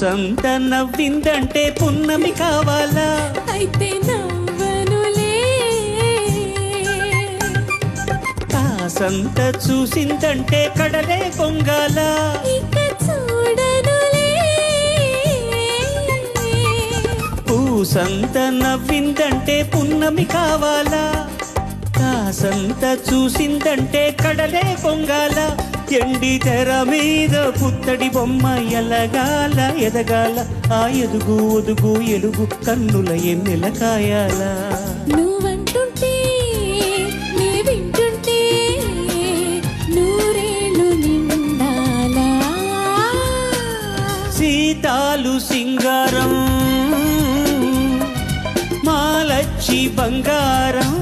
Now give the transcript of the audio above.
పూసంత నవ్విందంటే పున్నమి కావాలా? అయితే నవ్వనులే. కాసంత చూసిందంటే కడలే పొంగాలా? ఇక చూడనులే. పూసంత నవ్విందంటే పున్నమి కావాలా? కాసంత చూసిందంటే కడలే పొంగాల. ఎండి తెర మీద పుత్తడి బొమ్మ ఎలగాల ఎదగాల. ఆ ఎదుగు ఒదుగు ఎలుగు కన్నుల ఎన్నెల కాయాల. నువ్వంటుంటే నే వింటుంటే నూరేళ్ళు నిండాలా. సీతాలు సింగారం మాలచ్చి బంగారం